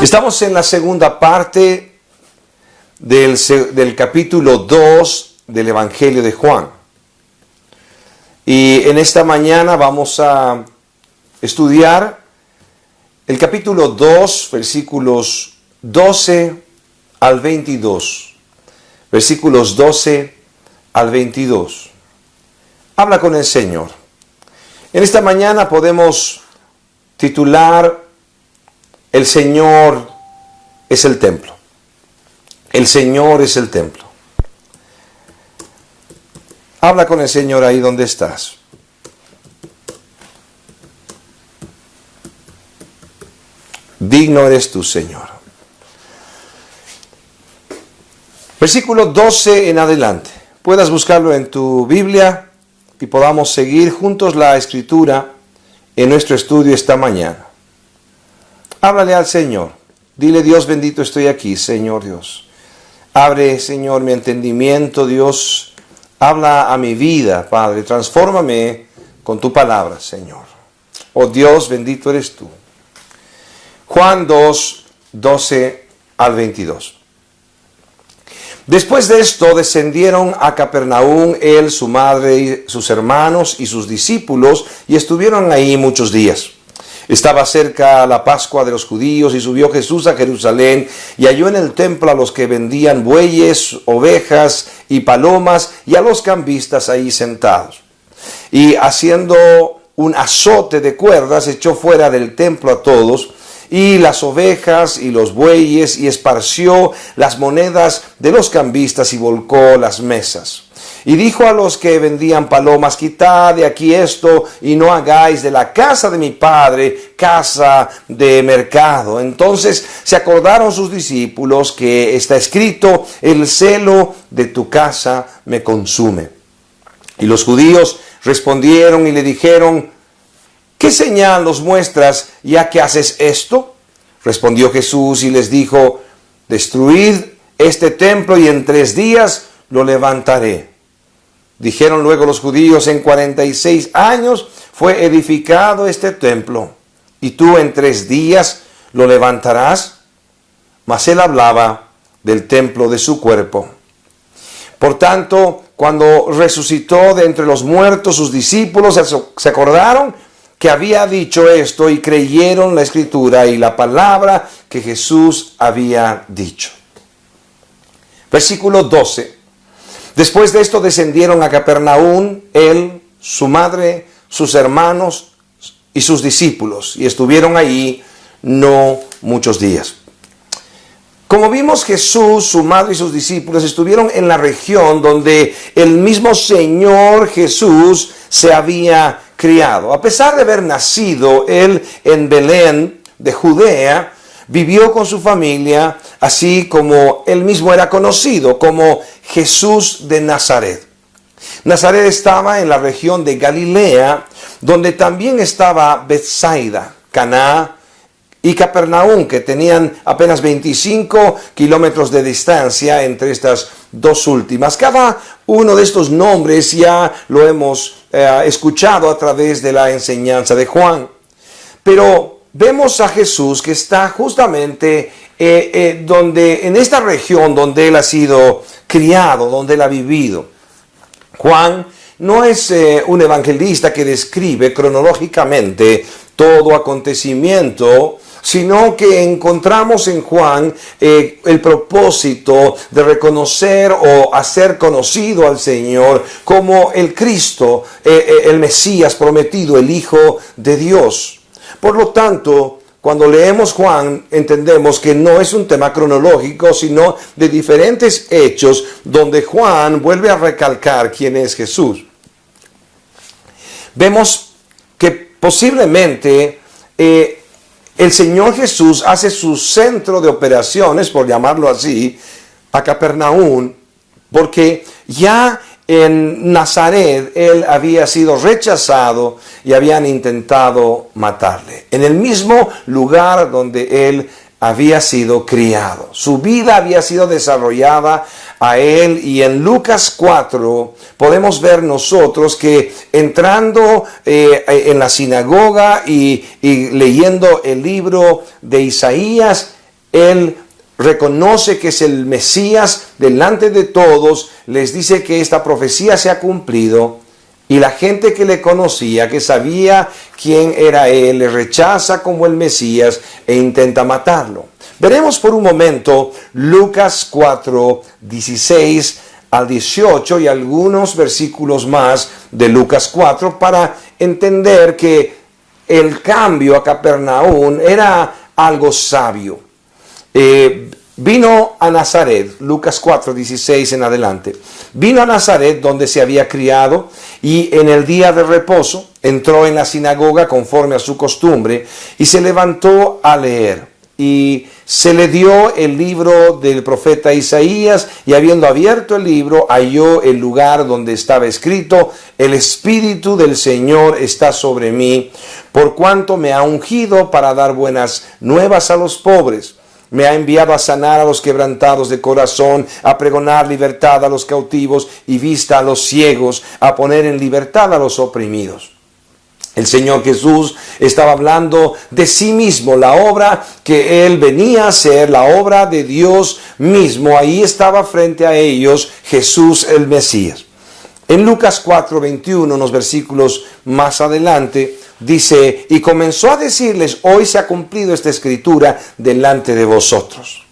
Estamos en la segunda parte del capítulo 2 del Evangelio de Juan. Y en esta mañana vamos a estudiar el capítulo 2, versículos 12 al 22. Versículos 12 al 22. Habla con el Señor. En esta mañana podemos titular El Señor es el templo. El Señor es el templo. Habla con el Señor ahí donde estás. Digno eres tú, Señor. Versículo 12 en adelante. Puedas buscarlo en tu Biblia y podamos seguir juntos la escritura en nuestro estudio esta mañana. Háblale al Señor. Dile: Dios bendito, estoy aquí, Señor Dios. Abre, Señor, mi entendimiento, Dios. Habla a mi vida, Padre. Transfórmame con tu palabra, Señor. Oh Dios, bendito eres tú. Juan 2, 12 al 22. Después de esto descendieron a Capernaum él, su madre, sus hermanos y sus discípulos, y estuvieron ahí muchos días. Estaba cerca la Pascua de los judíos, y subió Jesús a Jerusalén, y halló en el templo a los que vendían bueyes, ovejas y palomas, y a los cambistas ahí sentados. Y haciendo un azote de cuerdas, echó fuera del templo a todos, y las ovejas y los bueyes, y esparció las monedas de los cambistas, y volcó las mesas. Y dijo a los que vendían palomas: quitad de aquí esto, y no hagáis de la casa de mi padre casa de mercado. Entonces se acordaron sus discípulos que está escrito: el celo de tu casa me consume. Y los judíos respondieron y le dijeron: ¿qué señal nos muestras ya que haces esto? Respondió Jesús y les dijo: destruid este templo y en 3 días lo levantaré. Dijeron luego los judíos: en 46 años fue edificado este templo, y tú en 3 días lo levantarás. Mas él hablaba del templo de su cuerpo. Por tanto, cuando resucitó de entre los muertos, sus discípulos se acordaron que había dicho esto, y creyeron la escritura y la palabra que Jesús había dicho. Versículo 12. Después de esto descendieron a Capernaum él, su madre, sus hermanos y sus discípulos, y estuvieron allí no muchos días. Como vimos, Jesús, su madre y sus discípulos estuvieron en la región donde el mismo Señor Jesús se había criado. A pesar de haber nacido él en Belén de Judea, vivió con su familia, así como él mismo era conocido como Jesús de Nazaret. Nazaret estaba en la región de Galilea, donde también estaba Betsaida, Caná y Capernaum, que tenían apenas 25 kilómetros de distancia entre estas dos últimas. Cada uno de estos nombres ya lo hemos escuchado a través de la enseñanza de Juan. Pero vemos a Jesús que está justamente en esta región donde él ha sido criado, donde él ha vivido. Juan no es un evangelista que describe cronológicamente todo acontecimiento, sino que encontramos en Juan el propósito de reconocer o hacer conocido al Señor como el Cristo, el Mesías prometido, el Hijo de Dios. Por lo tanto, cuando leemos Juan, entendemos que no es un tema cronológico, sino de diferentes hechos donde Juan vuelve a recalcar quién es Jesús. Vemos que posiblemente el Señor Jesús hace su centro de operaciones, por llamarlo así, a Capernaum, porque ya en Nazaret él había sido rechazado y habían intentado matarle. En el mismo lugar donde él había sido criado. Su vida había sido desarrollada a él, y en Lucas 4 podemos ver nosotros que entrando en la sinagoga y leyendo el libro de Isaías, Él reconoce que es el Mesías delante de todos, les dice que esta profecía se ha cumplido, y la gente que le conocía, que sabía quién era él, le rechaza como el Mesías e intenta matarlo. Veremos por un momento Lucas 4, 16 al 18 y algunos versículos más de Lucas 4 para entender que el cambio a Capernaum era algo sabio. Vino a Nazaret, Lucas 4, 16 en adelante. Vino a Nazaret donde se había criado y en el día de reposo entró en la sinagoga conforme a su costumbre y se levantó a leer. Y se le dio el libro del profeta Isaías y habiendo abierto el libro halló el lugar donde estaba escrito: el Espíritu del Señor está sobre mí, por cuanto me ha ungido para dar buenas nuevas a los pobres. Me ha enviado a sanar a los quebrantados de corazón, a pregonar libertad a los cautivos y vista a los ciegos, a poner en libertad a los oprimidos. El Señor Jesús estaba hablando de sí mismo, la obra que Él venía a hacer, la obra de Dios mismo. Ahí estaba frente a ellos Jesús el Mesías. En Lucas 4, 21, unos versículos más adelante, dice: y comenzó a decirles: hoy se ha cumplido esta escritura delante de vosotros.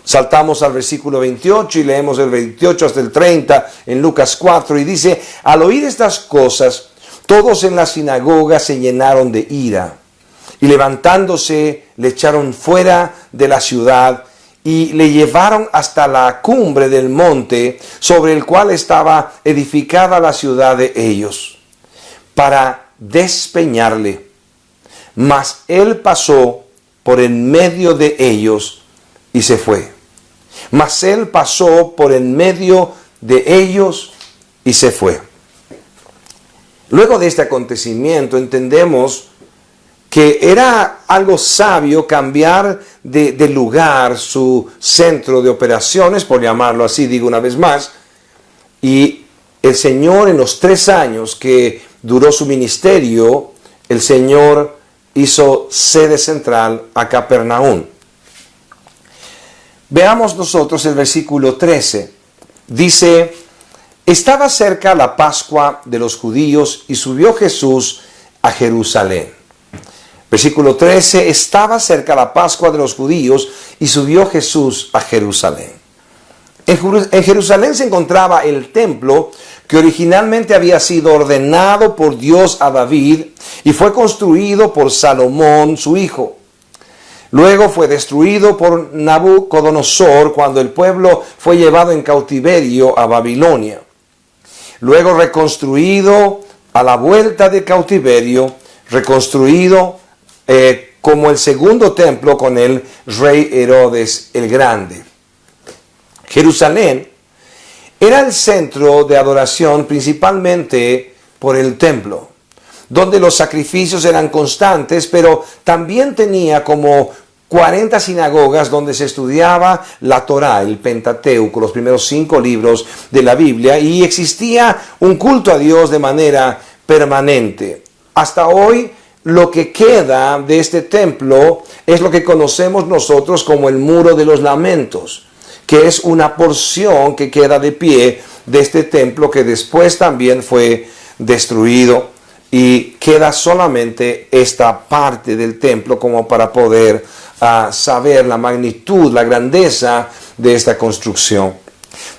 Saltamos al versículo 28 y leemos el 28 hasta el 30 en Lucas 4 y dice: al oír estas cosas, todos en la sinagoga se llenaron de ira y levantándose le echaron fuera de la ciudad y le llevaron hasta la cumbre del monte sobre el cual estaba edificada la ciudad de ellos, para despeñarle. Mas él pasó por en medio de ellos y se fue. Mas él pasó por en medio de ellos y se fue. Luego de este acontecimiento entendemos que era algo sabio cambiar de lugar su centro de operaciones, por llamarlo así, digo una vez más, y el Señor en los 3 años que duró su ministerio, el Señor hizo sede central a Capernaum. Veamos nosotros el versículo 13. Dice: estaba cerca la Pascua de los judíos y subió Jesús a Jerusalén. Versículo 13, estaba cerca la Pascua de los judíos y subió Jesús a Jerusalén. En Jerusalén se encontraba el templo que originalmente había sido ordenado por Dios a David y fue construido por Salomón, su hijo. Luego fue destruido por Nabucodonosor cuando el pueblo fue llevado en cautiverio a Babilonia. Luego reconstruido a la vuelta de cautiverio, reconstruido como el segundo templo con el rey Herodes el Grande. Jerusalén era el centro de adoración principalmente por el templo, donde los sacrificios eran constantes, pero también tenía como 40 sinagogas donde se estudiaba la Torá, el Pentateuco, los primeros 5 libros de la Biblia, y existía un culto a Dios de manera permanente. Hasta hoy, lo que queda de este templo es lo que conocemos nosotros como el Muro de los Lamentos, que es una porción que queda de pie de este templo que después también fue destruido y queda solamente esta parte del templo como para poder saber la magnitud, la grandeza de esta construcción.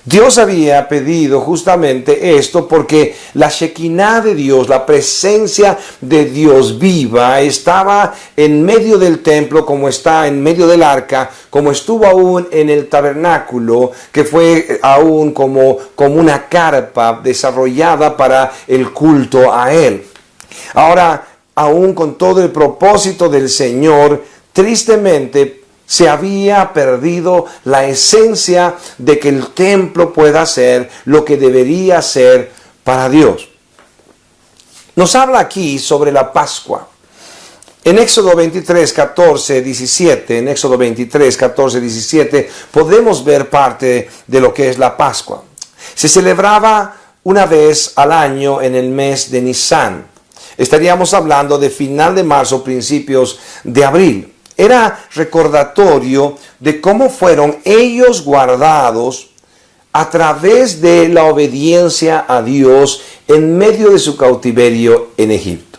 Dios había pedido justamente esto porque la Shekinah de Dios, la presencia de Dios viva, estaba en medio del templo como está en medio del arca, como estuvo aún en el tabernáculo, que fue aún como una carpa desarrollada para el culto a Él. Ahora, aún con todo el propósito del Señor, tristemente se había perdido la esencia de que el templo pueda ser lo que debería ser para Dios. Nos habla aquí sobre la Pascua. En Éxodo 23, 14, 17, en Éxodo 23, 14, 17, podemos ver parte de lo que es la Pascua. Se celebraba una vez al año en el mes de Nisán. Estaríamos hablando de final de marzo, principios de abril. era recordatorio de cómo fueron ellos guardados a través de la obediencia a Dios en medio de su cautiverio en Egipto.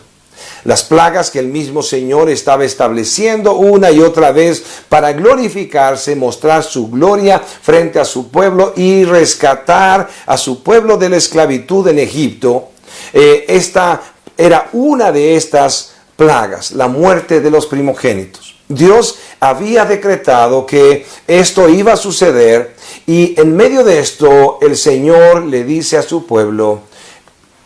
Las plagas que el mismo Señor estaba estableciendo una y otra vez para glorificarse, mostrar su gloria frente a su pueblo y rescatar a su pueblo de la esclavitud en Egipto. Esta era una de estas plagas, la muerte de los primogénitos. Dios había decretado que esto iba a suceder y en medio de esto el Señor le dice a su pueblo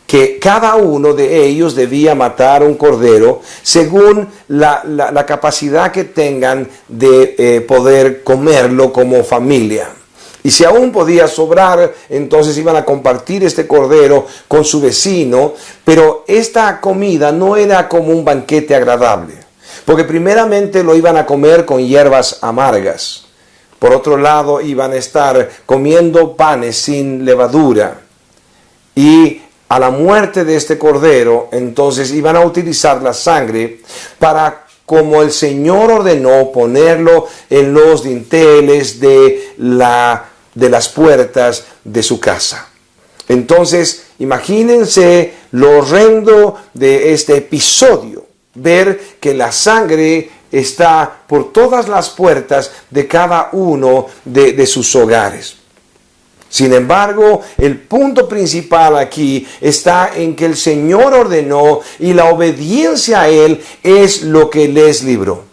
que cada uno de ellos debía matar un cordero según la capacidad que tengan de poder comerlo como familia. Y si aún podía sobrar, entonces iban a compartir este cordero con su vecino, pero esta comida no era como un banquete agradable, porque primeramente lo iban a comer con hierbas amargas. Por otro lado, iban a estar comiendo panes sin levadura. Y a la muerte de este cordero, entonces iban a utilizar la sangre para, como el Señor ordenó, ponerlo en los dinteles de las puertas de su casa. Entonces, imagínense lo horrendo de este episodio, ver que la sangre está por todas las puertas de cada uno de sus hogares. Sin embargo, el punto principal aquí está en que el Señor ordenó y la obediencia a Él es lo que les libró.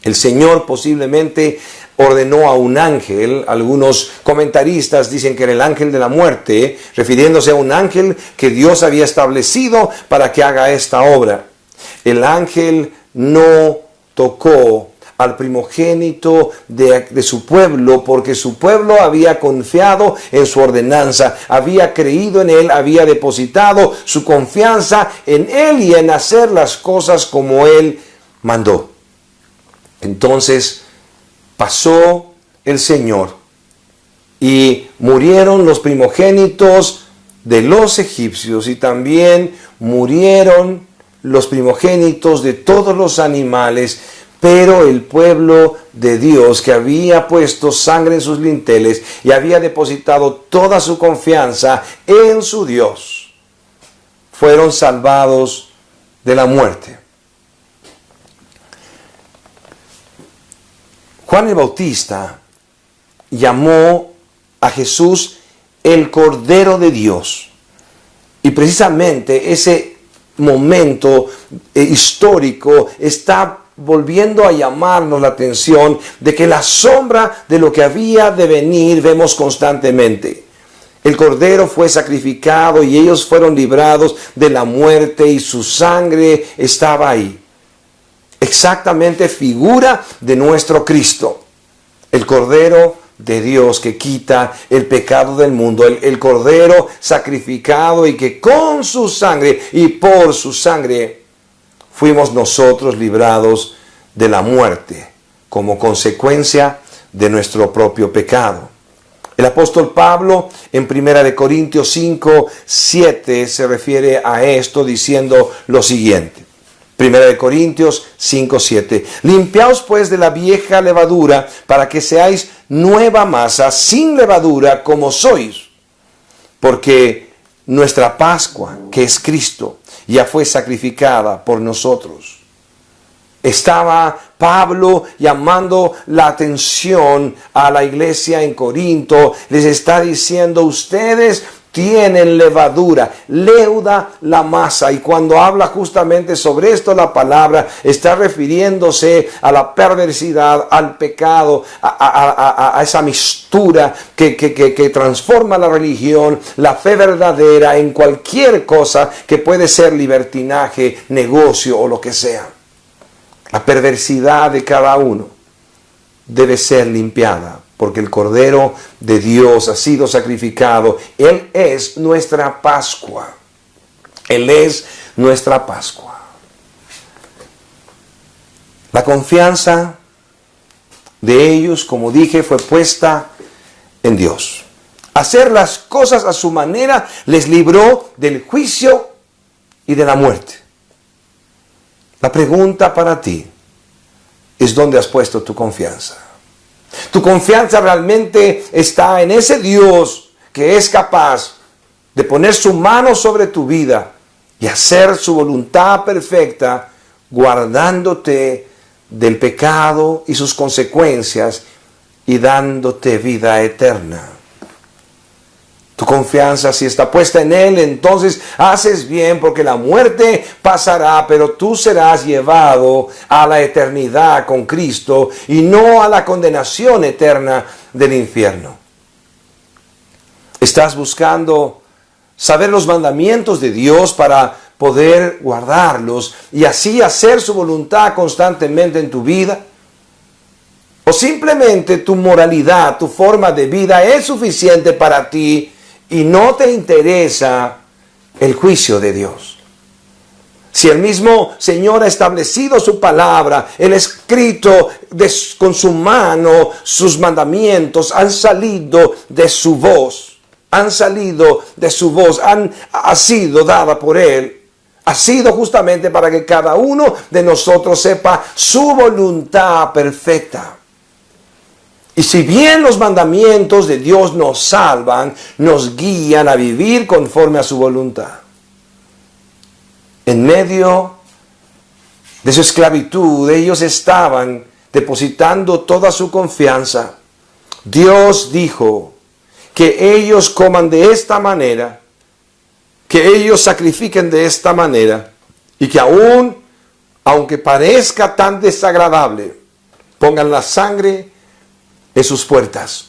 El Señor posiblemente ordenó a un ángel. Algunos comentaristas dicen que era el ángel de la muerte, refiriéndose a un ángel que Dios había establecido para que haga esta obra. El ángel no tocó al primogénito de su pueblo, porque su pueblo había confiado en su ordenanza, había creído en Él, había depositado su confianza en Él y en hacer las cosas como Él mandó. Entonces pasó el Señor y murieron los primogénitos de los egipcios y también murieron los primogénitos de todos los animales. Pero el pueblo de Dios, que había puesto sangre en sus linteles y había depositado toda su confianza en su Dios, fueron salvados de la muerte. Juan el Bautista llamó a Jesús el Cordero de Dios. Y precisamente ese momento histórico está volviendo a llamarnos la atención de que la sombra de lo que había de venir vemos constantemente. El Cordero fue sacrificado y ellos fueron librados de la muerte y su sangre estaba ahí. Exactamente figura de nuestro Cristo, el Cordero de Dios que quita el pecado del mundo, el Cordero sacrificado y que con su sangre y por su sangre fuimos nosotros librados de la muerte como consecuencia de nuestro propio pecado. El apóstol Pablo en 1 Corintios 5, 7 se refiere a esto diciendo lo siguiente. 1 Corintios 5, 7. Limpiaos pues de la vieja levadura para que seáis nueva masa sin levadura como sois. Porque nuestra Pascua, que es Cristo, ya fue sacrificada por nosotros. Estaba Pablo llamando la atención a la iglesia en Corinto. Les está diciendo, ustedes tienen levadura, leuda la masa. Y cuando habla justamente sobre esto, la palabra está refiriéndose a la perversidad, al pecado, a esa mistura que transforma la religión, la fe verdadera en cualquier cosa que puede ser libertinaje, negocio o lo que sea. La perversidad de cada uno debe ser limpiada, porque el Cordero de Dios ha sido sacrificado. Él es nuestra Pascua. Él es nuestra Pascua. La confianza de ellos, como dije, fue puesta en Dios. Hacer las cosas a su manera les libró del juicio y de la muerte. La pregunta para ti: es donde has puesto tu confianza. Tu confianza realmente está en ese Dios que es capaz de poner su mano sobre tu vida y hacer su voluntad perfecta, guardándote del pecado y sus consecuencias y dándote vida eterna. Tu confianza, si está puesta en Él, entonces haces bien, porque la muerte pasará, pero tú serás llevado a la eternidad con Cristo y no a la condenación eterna del infierno. Estás buscando saber los mandamientos de Dios para poder guardarlos y así hacer su voluntad constantemente en tu vida. O simplemente tu moralidad, tu forma de vida es suficiente para ti y no te interesa el juicio de Dios. Si el mismo Señor ha establecido su palabra, Él ha escrito con su mano sus mandamientos, han salido de su voz, ha sido dada por Él, ha sido justamente para que cada uno de nosotros sepa su voluntad perfecta. Y si bien los mandamientos de Dios nos salvan, nos guían a vivir conforme a su voluntad. En medio de su esclavitud, ellos estaban depositando toda su confianza. Dios dijo que ellos coman de esta manera, que ellos sacrifiquen de esta manera, y que aunque parezca tan desagradable, pongan la sangre en sus puertas.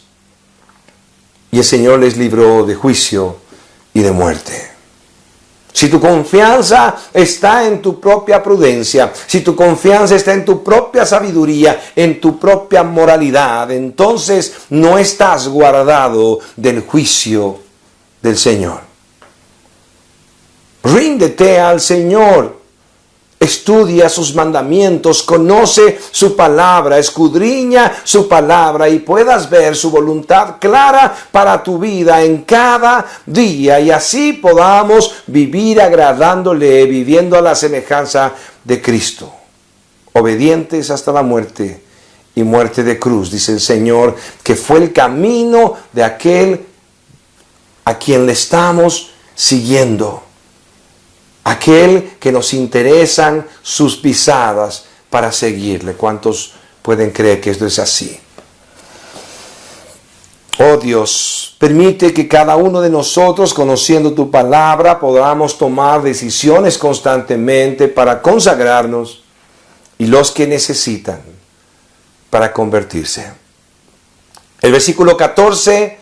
Y el Señor les libró de juicio y de muerte. Si tu confianza está en tu propia prudencia, si tu confianza está en tu propia sabiduría, en tu propia moralidad, entonces no estás guardado del juicio del Señor. Ríndete al Señor. Estudia sus mandamientos, conoce su palabra, escudriña su palabra y puedas ver su voluntad clara para tu vida en cada día y así podamos vivir agradándole, viviendo a la semejanza de Cristo, obedientes hasta la muerte y muerte de cruz, dice el Señor, que fue el camino de aquel a quien le estamos siguiendo. Aquel que nos interesan sus pisadas para seguirle. ¿Cuántos pueden creer que esto es así? Oh Dios, permite que cada uno de nosotros, conociendo tu palabra, podamos tomar decisiones constantemente para consagrarnos y los que necesitan para convertirse. El versículo 14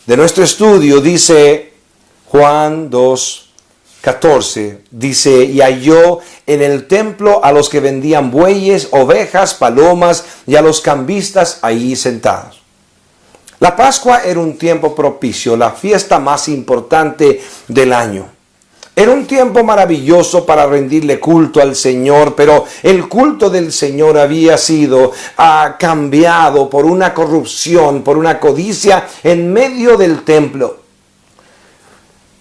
de nuestro estudio dice, Juan 2:14, dice, y halló en el templo a los que vendían bueyes, ovejas, palomas y a los cambistas allí sentados. La Pascua era un tiempo propicio, la fiesta más importante del año. Era un tiempo maravilloso para rendirle culto al Señor, pero el culto del Señor había sido cambiado por una corrupción, por una codicia en medio del templo.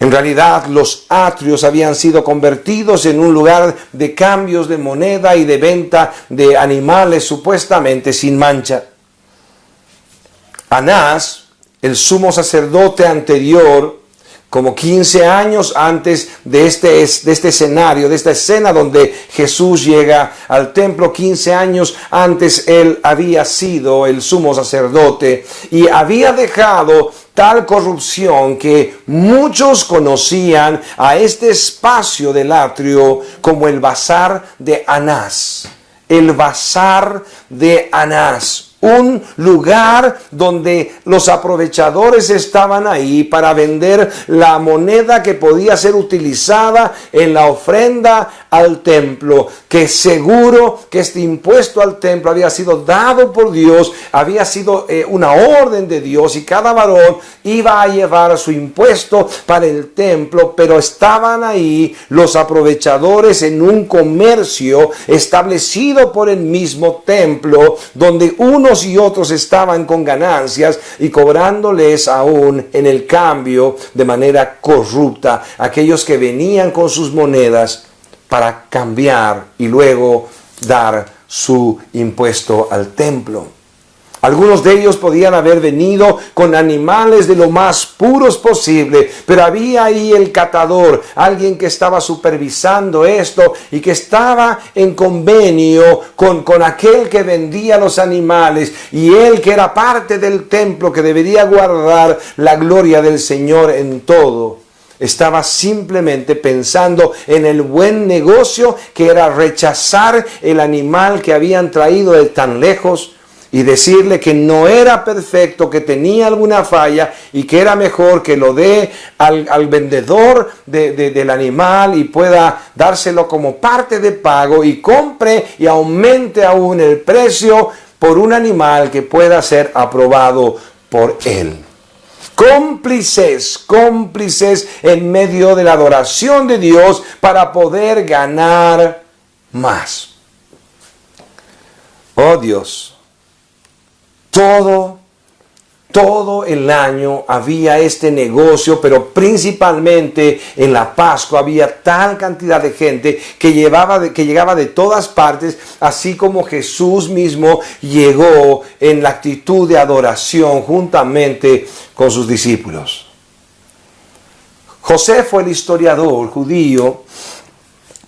En realidad, los atrios habían sido convertidos en un lugar de cambios de moneda y de venta de animales supuestamente sin mancha. Anás, el sumo sacerdote anterior, como 15 años antes de este escenario, de esta escena donde Jesús llega al templo, 15 años antes él había sido el sumo sacerdote y había dejado tal corrupción que muchos conocían a este espacio del atrio como el bazar de Anás. El bazar de Anás. Un lugar donde los aprovechadores estaban ahí para vender la moneda que podía ser utilizada en la ofrenda al templo, que seguro que este impuesto al templo había sido dado por Dios, había sido una orden de Dios y cada varón iba a llevar su impuesto para el templo, pero estaban ahí los aprovechadores en un comercio establecido por el mismo templo, donde unos y otros estaban con ganancias y cobrándoles aún en el cambio de manera corrupta. Aquellos que venían con sus monedas para cambiar y luego dar su impuesto al templo. Algunos de ellos podían haber venido con animales de lo más puros posible, pero había ahí el catador, alguien que estaba supervisando esto y que estaba en convenio con aquel que vendía los animales, y él, que era parte del templo, que debería guardar la gloria del Señor en todo, estaba simplemente pensando en el buen negocio que era rechazar el animal que habían traído de tan lejos y decirle que no era perfecto, que tenía alguna falla y que era mejor que lo dé al vendedor del animal y pueda dárselo como parte de pago y compre y aumente aún el precio por un animal que pueda ser aprobado por él. Cómplices en medio de la adoración de Dios para poder ganar más. Oh Dios. Todo el año había este negocio, pero principalmente en la Pascua había tal cantidad de gente que llegaba de todas partes, así como Jesús mismo llegó en la actitud de adoración juntamente con sus discípulos. Josefo, el historiador judío,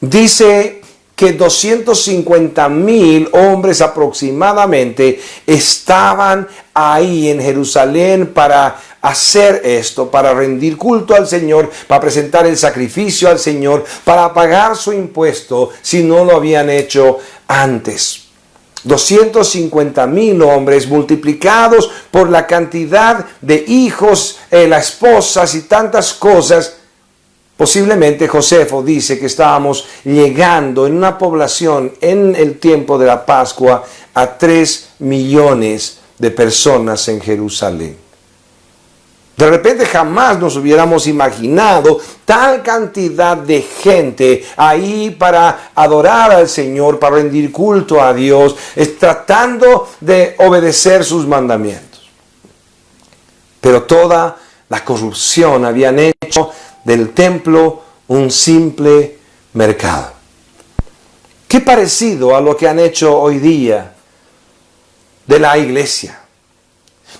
dice que 250,000 hombres aproximadamente estaban ahí en Jerusalén para hacer esto, para rendir culto al Señor, para presentar el sacrificio al Señor, para pagar su impuesto si no lo habían hecho antes. 250,000 hombres multiplicados por la cantidad de hijos, las esposas y tantas cosas. Posiblemente Josefo dice que estábamos llegando en una población en el tiempo de la Pascua a 3 millones de personas en Jerusalén. De repente jamás nos hubiéramos imaginado tal cantidad de gente ahí para adorar al Señor, para rendir culto a Dios, tratando de obedecer sus mandamientos. Pero toda la corrupción habían hecho del templo un simple mercado. Qué parecido a lo que han hecho hoy día de la iglesia.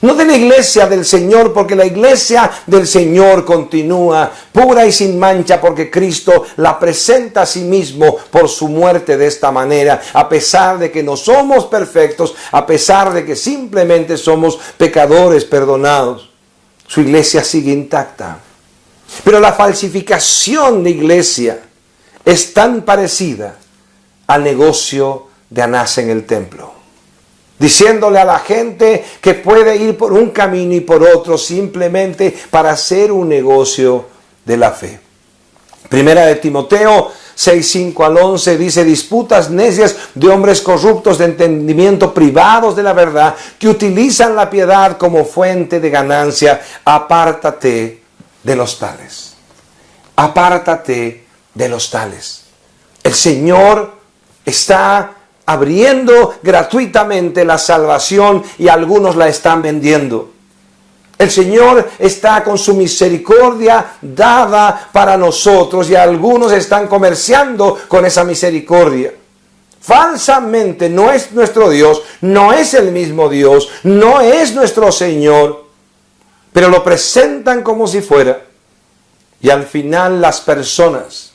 No de la iglesia del Señor, porque la iglesia del Señor continúa pura y sin mancha, porque Cristo la presenta a sí mismo por su muerte de esta manera, a pesar de que no somos perfectos, a pesar de que simplemente somos pecadores perdonados. Su iglesia sigue intacta. Pero la falsificación de iglesia es tan parecida al negocio de Anás en el templo, diciéndole a la gente que puede ir por un camino y por otro simplemente para hacer un negocio de la fe. Primera de Timoteo 6:5 al 11 dice: disputas necias de hombres corruptos de entendimiento, privados de la verdad, que utilizan la piedad como fuente de ganancia. Apártate de los tales. Apártate de los tales. El Señor está abriendo gratuitamente la salvación y algunos la están vendiendo. El Señor está con su misericordia dada para nosotros y algunos están comerciando con esa misericordia. Falsamente no es nuestro Dios, no es el mismo Dios, no es nuestro Señor, pero lo presentan como si fuera. Y al final las personas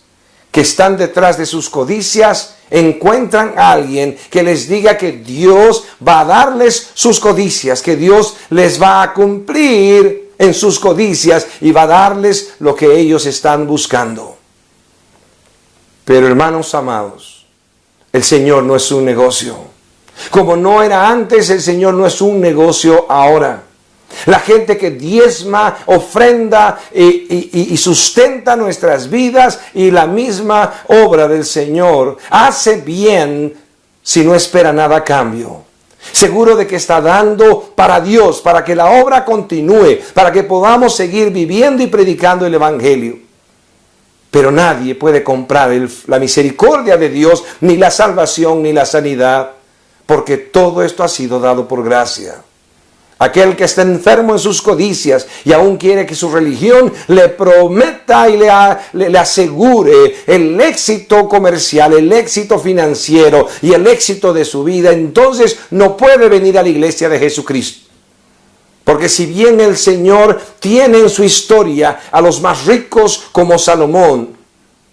que están detrás de sus codicias encuentran a alguien que les diga que Dios va a darles sus codicias, que Dios les va a cumplir en sus codicias y va a darles lo que ellos están buscando. Pero hermanos amados, el Señor no es un negocio. Como no era antes, el Señor no es un negocio ahora. La gente que diezma, ofrenda y sustenta nuestras vidas y la misma obra del Señor hace bien si no espera nada a cambio. Seguro de que está dando para Dios, para que la obra continúe, para que podamos seguir viviendo y predicando el Evangelio. Pero nadie puede comprar la misericordia de Dios, ni la salvación, ni la sanidad, porque todo esto ha sido dado por gracia. Aquel que está enfermo en sus codicias y aún quiere que su religión le prometa y le asegure el éxito comercial, el éxito financiero y el éxito de su vida, entonces no puede venir a la iglesia de Jesucristo. Porque si bien el Señor tiene en su historia a los más ricos como Salomón,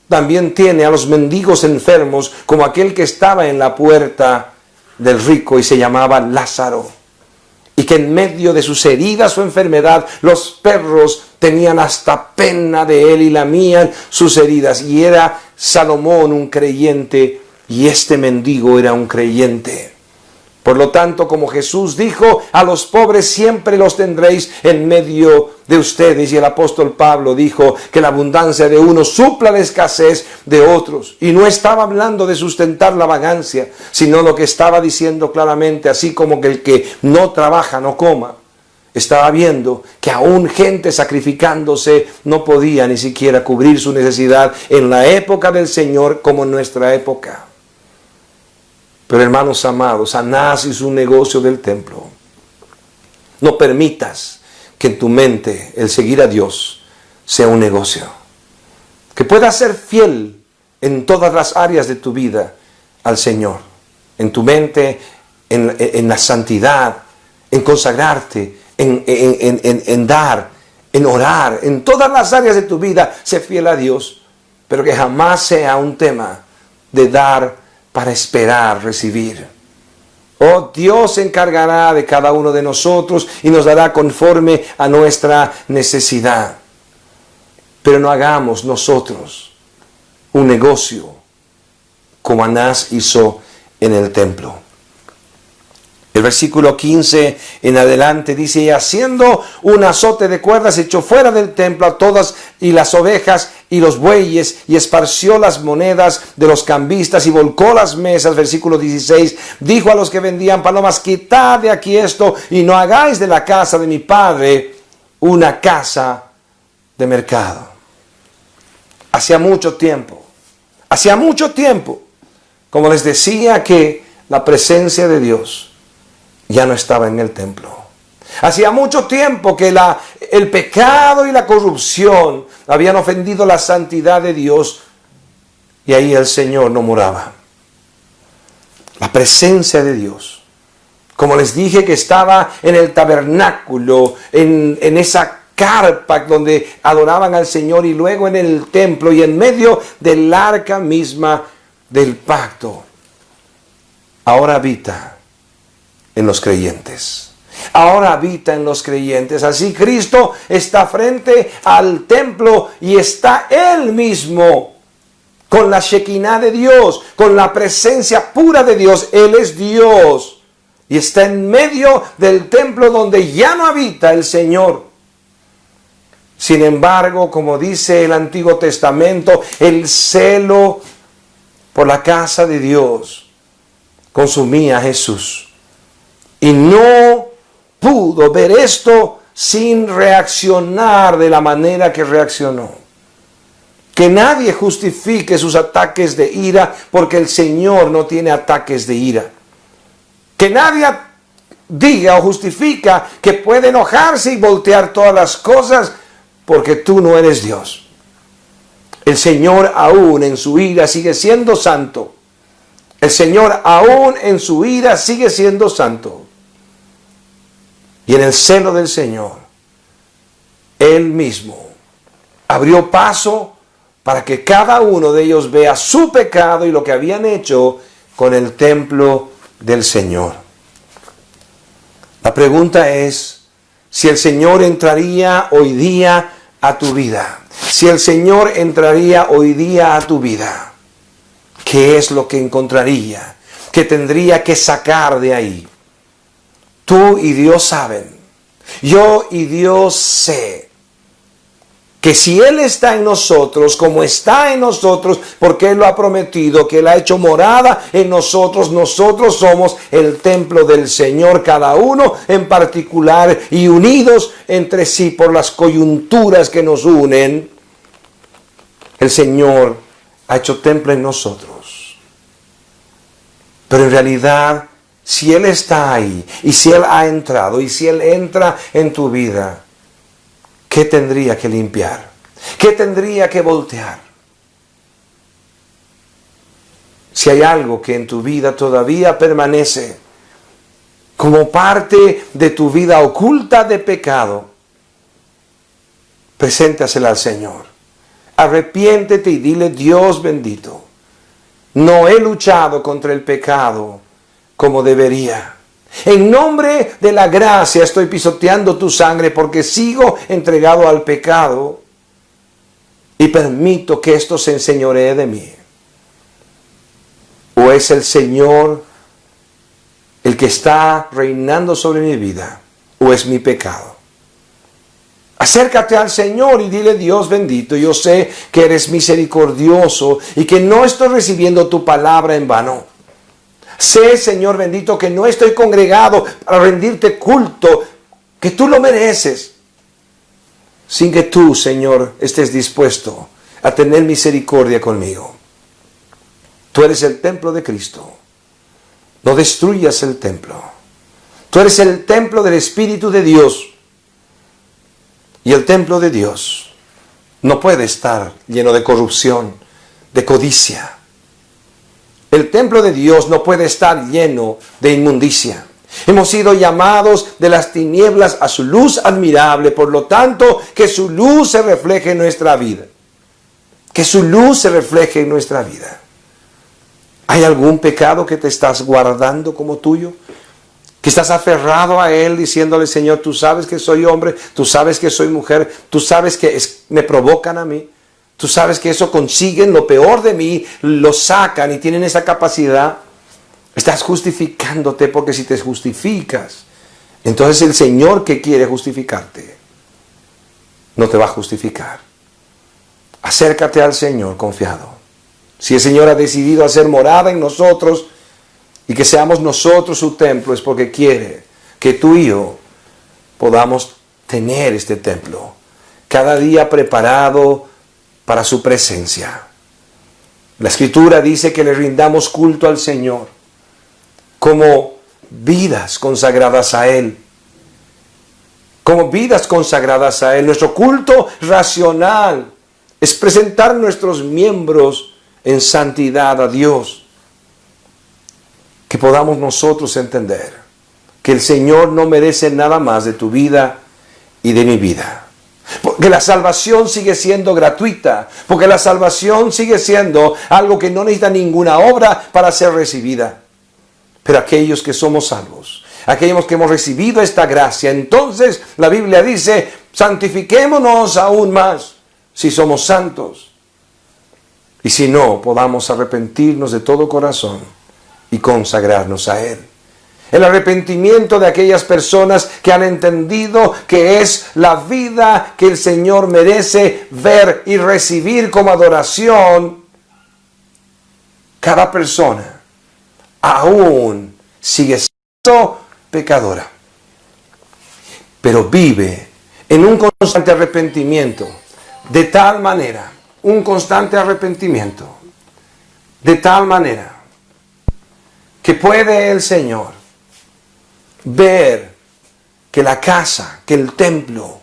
también tiene a los mendigos enfermos como aquel que estaba en la puerta del rico y se llamaba Lázaro. Y que en medio de sus heridas o enfermedad, los perros tenían hasta pena de él y lamían sus heridas. Y era Salomón un creyente y este mendigo era un creyente. Por lo tanto, como Jesús dijo, a los pobres siempre los tendréis en medio de ustedes. Y el apóstol Pablo dijo que la abundancia de unos supla la escasez de otros. Y no estaba hablando de sustentar la vagancia, sino lo que estaba diciendo claramente, así como que el que no trabaja no coma. Estaba viendo que aún gente sacrificándose no podía ni siquiera cubrir su necesidad en la época del Señor como en nuestra época. Pero hermanos amados, Anás y su negocio del templo. No permitas que en tu mente el seguir a Dios sea un negocio. Que puedas ser fiel en todas las áreas de tu vida al Señor. En tu mente, en la santidad, en consagrarte, en dar, en orar. En todas las áreas de tu vida, sé fiel a Dios. Pero que jamás sea un tema de dar para esperar recibir. Oh, Dios se encargará de cada uno de nosotros y nos dará conforme a nuestra necesidad. Pero no hagamos nosotros un negocio como Anás hizo en el templo. El versículo 15 en adelante dice, y haciendo un azote de cuerdas echó fuera del templo a todas y las ovejas y los bueyes y esparció las monedas de los cambistas y volcó las mesas. Versículo 16, dijo a los que vendían palomas, quitad de aquí esto y no hagáis de la casa de mi padre una casa de mercado. Hacía mucho tiempo, como les decía, que la presencia de Dios ya no estaba en el templo. Hacía mucho tiempo que el pecado y la corrupción habían ofendido la santidad de Dios y ahí el Señor no moraba. La presencia de Dios, como les dije, que estaba en el tabernáculo, en esa carpa donde adoraban al Señor y luego en el templo y en medio del arca misma del pacto, ahora habita en los creyentes. Ahora habita en los creyentes. Así Cristo está frente al templo y está Él mismo con la Shekinah de Dios, con la presencia pura de Dios. Él es Dios y está en medio del templo donde ya no habita el Señor. Sin embargo, como dice el Antiguo Testamento, el celo por la casa de Dios consumía a Jesús. Y no pudo ver esto sin reaccionar de la manera que reaccionó. Que nadie justifique sus ataques de ira, porque el Señor no tiene ataques de ira. Que nadie diga o justifica que puede enojarse y voltear todas las cosas, porque tú no eres Dios. El Señor aún en su ira sigue siendo santo. El Señor aún en su ira sigue siendo santo. Y en el celo del Señor, Él mismo abrió paso para que cada uno de ellos vea su pecado y lo que habían hecho con el templo del Señor. La pregunta es, si el Señor entraría hoy día a tu vida, si el Señor entraría hoy día a tu vida, ¿qué es lo que encontraría? ¿Qué tendría que sacar de ahí? Tú y Dios saben, yo y Dios sé, que si Él está en nosotros, como está en nosotros, porque Él lo ha prometido, que Él ha hecho morada en nosotros, nosotros somos el templo del Señor, cada uno en particular y unidos entre sí por las coyunturas que nos unen. El Señor ha hecho templo en nosotros. Pero en realidad, si Él está ahí, y si Él ha entrado, y si Él entra en tu vida, ¿qué tendría que limpiar? ¿Qué tendría que voltear? Si hay algo que en tu vida todavía permanece como parte de tu vida oculta de pecado, preséntasela al Señor. Arrepiéntete y dile: Dios bendito, no he luchado contra el pecado como debería. En nombre de la gracia estoy pisoteando tu sangre porque sigo entregado al pecado y permito que esto se enseñoree de mí. ¿O es el Señor el que está reinando sobre mi vida? ¿O es mi pecado? Acércate al Señor y dile: Dios bendito, yo sé que eres misericordioso y que no estoy recibiendo tu palabra en vano. Sé, Señor bendito, que no estoy congregado para rendirte culto, que tú lo mereces, sin que tú, Señor, estés dispuesto a tener misericordia conmigo. Tú eres el templo de Cristo. No destruyas el templo. Tú eres el templo del Espíritu de Dios. Y el templo de Dios no puede estar lleno de corrupción, de codicia. El templo de Dios no puede estar lleno de inmundicia. Hemos sido llamados de las tinieblas a su luz admirable, por lo tanto, que su luz se refleje en nuestra vida. Que su luz se refleje en nuestra vida. ¿Hay algún pecado que te estás guardando como tuyo? Que estás aferrado a él diciéndole: Señor, tú sabes que soy hombre, tú sabes que soy mujer, tú sabes que me provocan a mí, tú sabes que eso consiguen lo peor de mí, lo sacan y tienen esa capacidad. Estás justificándote, porque si te justificas, entonces el Señor que quiere justificarte no te va a justificar. Acércate al Señor confiado. Si el Señor ha decidido hacer morada en nosotros y que seamos nosotros su templo, es porque quiere que tú y yo podamos tener este templo cada día preparado para su presencia. La Escritura dice que le rindamos culto al Señor como vidas consagradas a Él. Como vidas consagradas a Él. Nuestro culto racional es presentar nuestros miembros en santidad a Dios. Que podamos nosotros entender que el Señor no merece nada más de tu vida y de mi vida. Porque la salvación sigue siendo gratuita. Porque la salvación sigue siendo algo que no necesita ninguna obra para ser recibida. Pero aquellos que somos salvos, aquellos que hemos recibido esta gracia, entonces la Biblia dice: santifiquémonos aún más si somos santos. Y si no, podamos arrepentirnos de todo corazón y consagrarnos a Él. El arrepentimiento de aquellas personas que han entendido que es la vida que el Señor merece ver y recibir como adoración. Cada persona aún sigue siendo pecadora, pero vive en un constante arrepentimiento, de tal manera, un constante arrepentimiento, de tal manera que puede el Señor ver que la casa, que el templo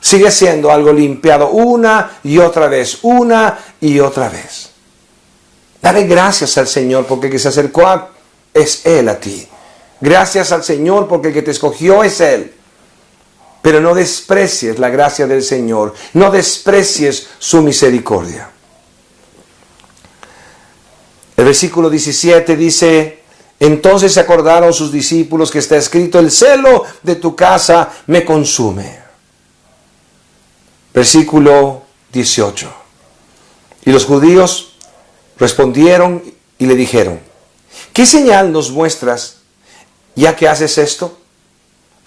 sigue siendo algo limpiado una y otra vez, una y otra vez. Dale gracias al Señor porque el que se acercó es Él a ti. Gracias al Señor porque el que te escogió es Él. Pero no desprecies la gracia del Señor. No desprecies su misericordia. El versículo 17 dice: entonces se acordaron sus discípulos que está escrito: el celo de tu casa me consume. Versículo 18. Y los judíos respondieron y le dijeron: ¿qué señal nos muestras ya que haces esto?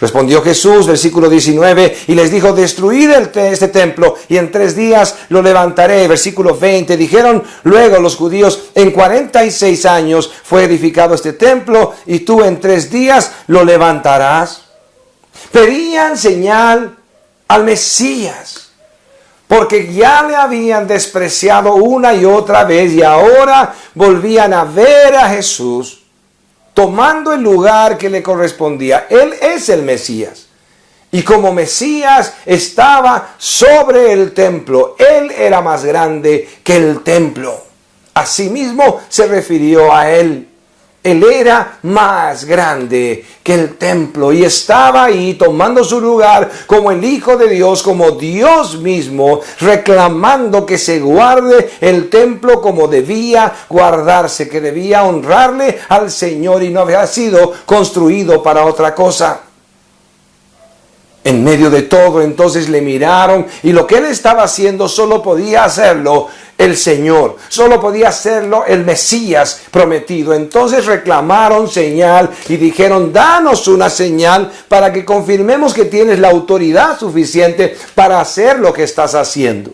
Respondió Jesús, versículo 19, y les dijo: destruid este templo y en 3 días lo levantaré. Versículo 20, dijeron luego los judíos: en 46 años fue edificado este templo y tú en 3 días lo levantarás. Pedían señal al Mesías, porque ya le habían despreciado una y otra vez y ahora volvían a ver a Jesús tomando el lugar que le correspondía. Él es el Mesías. Y como Mesías estaba sobre el templo, Él era más grande que el templo. Asimismo se refirió a Él. Él era más grande que el templo y estaba ahí tomando su lugar como el Hijo de Dios, como Dios mismo, reclamando que se guarde el templo como debía guardarse, que debía honrarle al Señor y no había sido construido para otra cosa. En medio de todo, entonces le miraron y lo que él estaba haciendo solo podía hacerlo el Señor, solo podía hacerlo el Mesías prometido. Entonces reclamaron señal y dijeron: danos una señal para que confirmemos que tienes la autoridad suficiente para hacer lo que estás haciendo.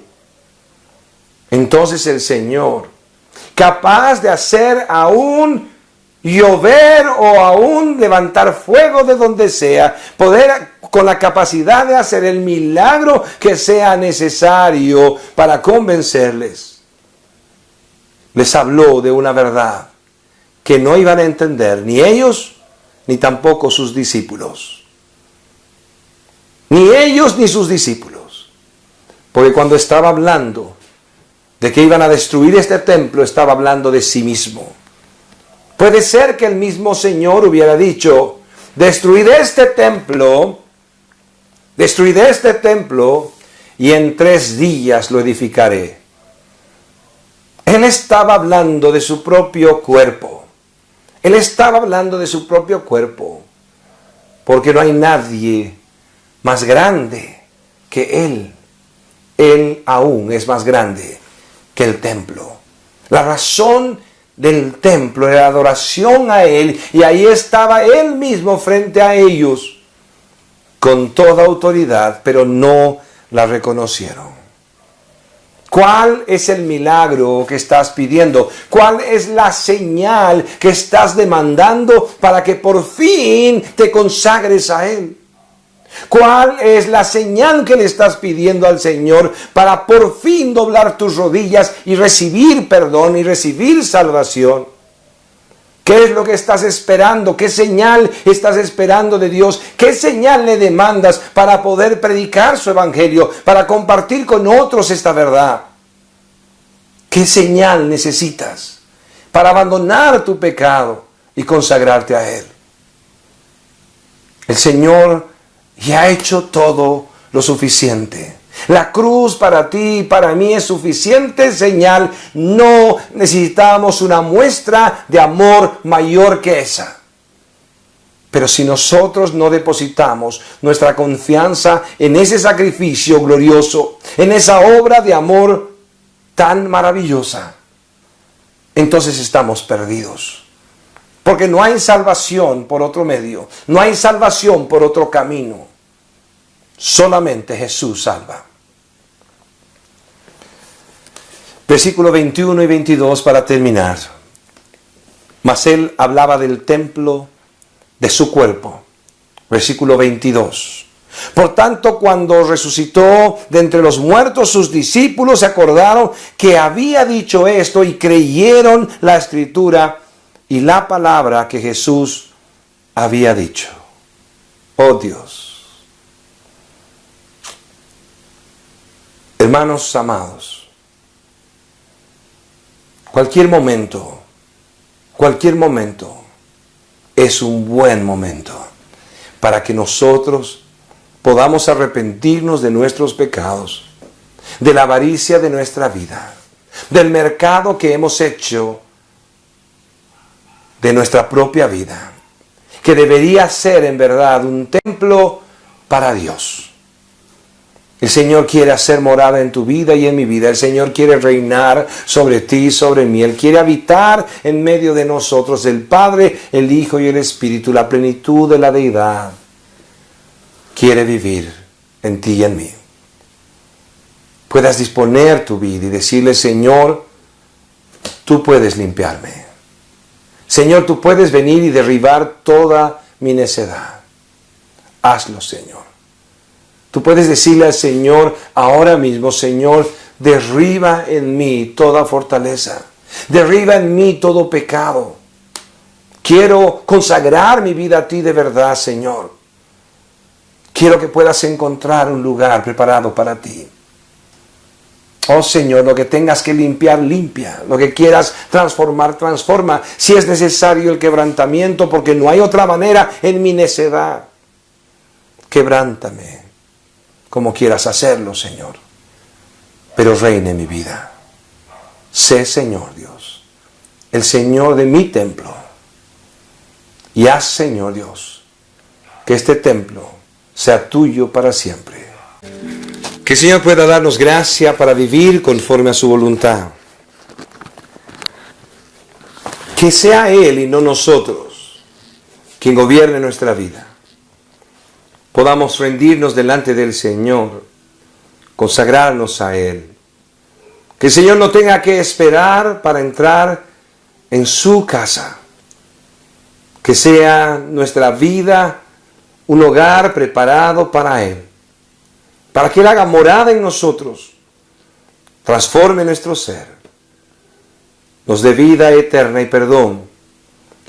Entonces el Señor, capaz de hacer aún llover o aún levantar fuego de donde sea, poder con la capacidad de hacer el milagro que sea necesario para convencerles, les habló de una verdad que no iban a entender ni ellos ni tampoco sus discípulos. Ni ellos ni sus discípulos. Porque cuando estaba hablando de que iban a destruir este templo, estaba hablando de sí mismo. Puede ser que el mismo Señor hubiera dicho: destruid este templo y en 3 días lo edificaré. Él estaba hablando de su propio cuerpo. Él estaba hablando de su propio cuerpo. Porque no hay nadie más grande que Él. Él aún es más grande que el templo. La razón del templo era la adoración a Él, y ahí estaba Él mismo frente a ellos con toda autoridad, pero no la reconocieron. ¿Cuál es el milagro que estás pidiendo? ¿Cuál es la señal que estás demandando para que por fin te consagres a Él? ¿Cuál es la señal que le estás pidiendo al Señor para por fin doblar tus rodillas y recibir perdón y recibir salvación? ¿Qué es lo que estás esperando? ¿Qué señal estás esperando de Dios? ¿Qué señal le demandas para poder predicar su evangelio, para compartir con otros esta verdad? ¿Qué señal necesitas para abandonar tu pecado y consagrarte a Él? El Señor ya ha hecho todo lo suficiente. La cruz para ti y para mí es suficiente señal. No necesitamos una muestra de amor mayor que esa. Pero si nosotros no depositamos nuestra confianza en ese sacrificio glorioso, en esa obra de amor tan maravillosa, entonces estamos perdidos. Porque no hay salvación por otro medio, no hay salvación por otro camino. Solamente Jesús salva. Versículos 21 y 22 para terminar. Mas Él hablaba del templo de su cuerpo. Versículo 22. Por tanto, cuando resucitó de entre los muertos, sus discípulos se acordaron que había dicho esto y creyeron la Escritura y la palabra que Jesús había dicho. Oh Dios. Hermanos amados, cualquier momento es un buen momento para que nosotros podamos arrepentirnos de nuestros pecados, de la avaricia de nuestra vida, del mercado que hemos hecho de nuestra propia vida, que debería ser en verdad un templo para Dios. El Señor quiere hacer morada en tu vida y en mi vida. El Señor quiere reinar sobre ti y sobre mí. Él quiere habitar en medio de nosotros, el Padre, el Hijo y el Espíritu, la plenitud de la deidad. Quiere vivir en ti y en mí. Puedas disponer tu vida y decirle: Señor, tú puedes limpiarme. Señor, tú puedes venir y derribar toda mi necedad. Hazlo, Señor. Tú puedes decirle al Señor ahora mismo: Señor, derriba en mí toda fortaleza. Derriba en mí todo pecado. Quiero consagrar mi vida a ti de verdad, Señor. Quiero que puedas encontrar un lugar preparado para ti. Oh Señor, lo que tengas que limpiar, limpia. Lo que quieras transformar, transforma. Si es necesario el quebrantamiento, porque no hay otra manera en mi necedad. Quebrántame como quieras hacerlo, Señor. Pero reine mi vida. Sé, Señor Dios, el Señor de mi templo. Y haz, Señor Dios, que este templo sea tuyo para siempre. Que el Señor pueda darnos gracia para vivir conforme a su voluntad. Que sea Él y no nosotros quien gobierne nuestra vida. Podamos rendirnos delante del Señor, consagrarnos a Él. Que el Señor no tenga que esperar para entrar en su casa. Que sea nuestra vida un hogar preparado para Él. Para que Él haga morada en nosotros, transforme nuestro ser, nos dé vida eterna y perdón,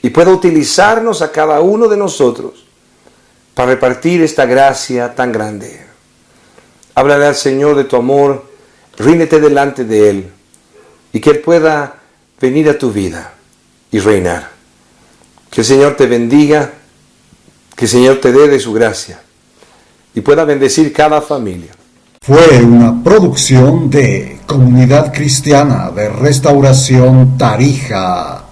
y pueda utilizarnos a cada uno de nosotros para repartir esta gracia tan grande. Háblale al Señor de tu amor, ríndete delante de Él, y que Él pueda venir a tu vida y reinar. Que el Señor te bendiga, que el Señor te dé de su gracia, y pueda bendecir cada familia. Fue una producción de Comunidad Cristiana de Restauración Tarija.